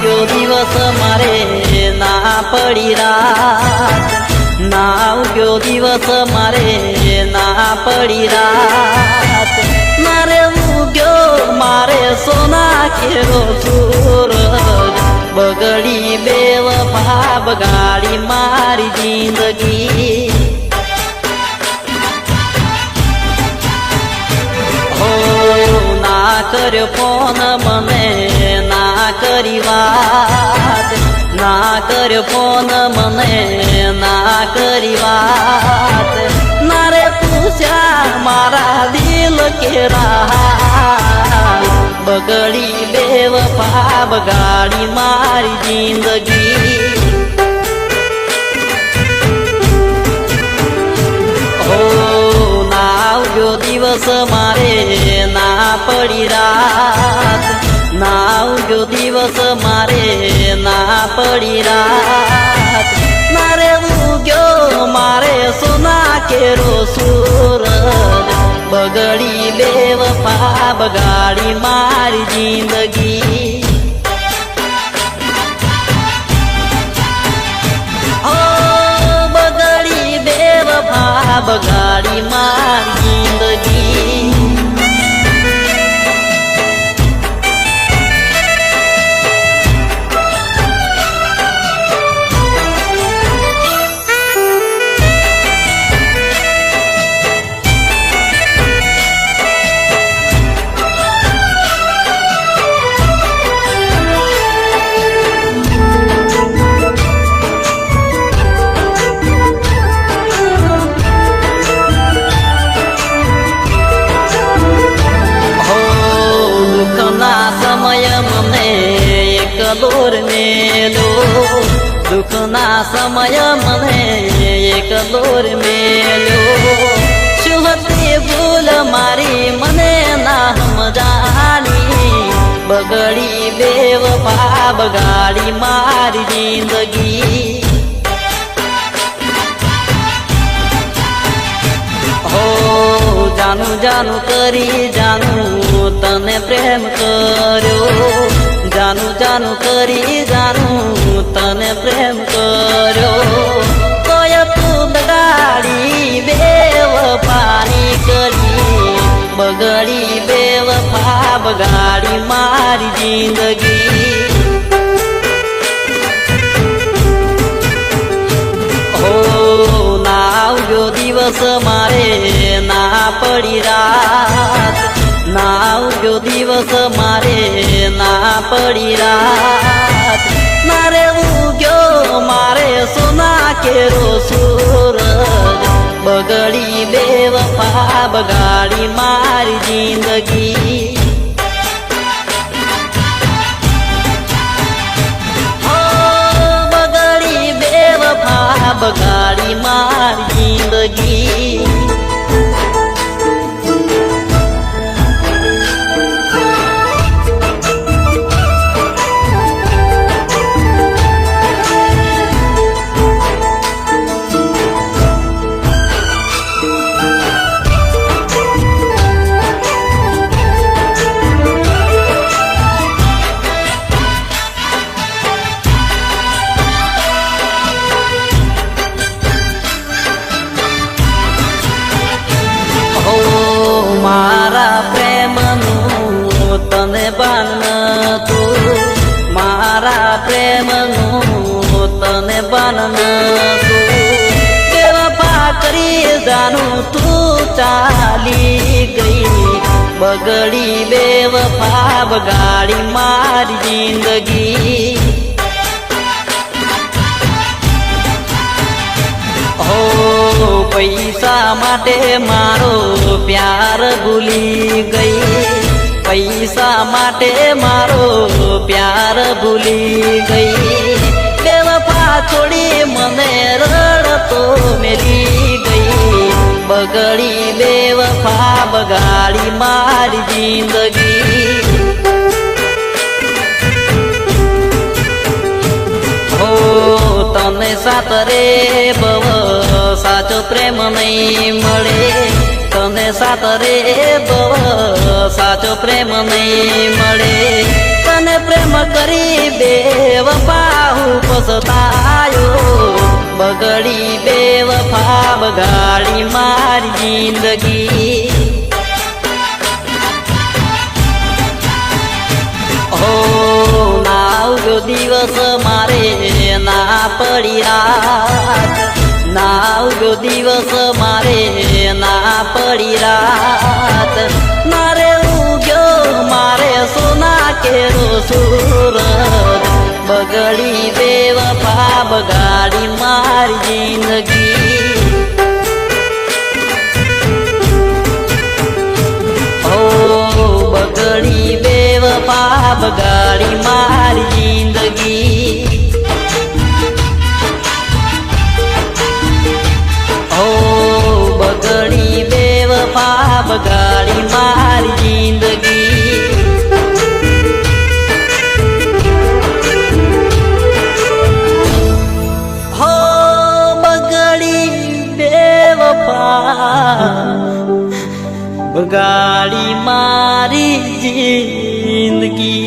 ઉગ્યો દિવસ મારે ના પડી રાત, ના ઉગ્યો દિવસ મારે ના પડી રાત, મારે ઉગ્યો મારે સોના કેરો સૂરજ, બગડી બેવફા બગાડી મારી જિંદગી. હો ના કર્યો ફોન મને ના કરી વાત, ના કર્યો ફોન મને ના કરી વાત, ના રે પૂછ્યા મારા દિલ કેરા, બગડી બેવફા બગાડી મારી જિંદગી. હો ના ઉગ્યો દિવસ મારે ના પડી રાત, ના ઉગ્યો દિવસ મારે ના પડી રાત, મારે ઉગ્યો મારે સોના કેરો સૂરજ, બગડી બેવફા બગાડી મારી જિંદગી. ઓ બગડી બેવફા બગાડી મારી જિંદગી. દોર મેલો, દુઃખના સમય મને એક દોર મેલો, શું હતી ભૂલ મારી મને ના સમજાણી, બગડી બેવફા બગાડી મારી જિંદગી. હો જાનું જાનું કરી જાનું તને પ્રેમ કર્યો, જાનું જાનું કરી જાનું તને પ્રેમ કર્યો, તોય તું બગાડી બેવફાની કરી, બગડી બેવફા બગાડી મારી જિંદગી. હો ના ઉગ્યો દિવસ મારે ના પડી રાત, ના ઉગ્યો દિવસ મારે ના પડી રાત, મારે ઉગ્યો મારે સોના કેરો સૂરજ, બગડી બેવફા બગાડી મારી જિંદગી. હો બગડી બેવફા બગાડી મારી જિંદગી. મારા પ્રેમનું તને બાન નતું, મારા પ્રેમનું તને બાન નતું, બેવફા કરી જાનું તું ચાલી ગઈ, બગડી બેવફા બગાડી મારી જિંદગી. હો પૈસા માટે મારો પ્યાર ભૂલી ગઈ, પૈસા માટે મારો પ્યાર ભૂલી ગઈ, બેવફા છોડી મને રડતો મેલી ગઈ, બગડી બેવફા બગાડી મારી જિંદગી. હો તને સાતરે બવ સાચો પ્રેમ નહીં મળે, તને સાતરે બવ સાચો પ્રેમ નહીં મળે, તને પ્રેમ કરી બેવફા હું પસતાયો બગડી બેવફા બગાડી મારી જિંદગી હો ના આવ્યો દિવસ મારે ના પડી રાત ના આવ્યો દિવસ મારે ના પડી રાત મારે ઉગ્યો મારે સોના કેરો સુરત બગડી બેવફા બગાડી મારી જિંદગી હો બગડી બેવફા બગાડી મારી જિંદગી હો બગડી બેવફા બગાડી મારી જિંદગી હો બગડી બેવફા બગાડી મારી જિંદગી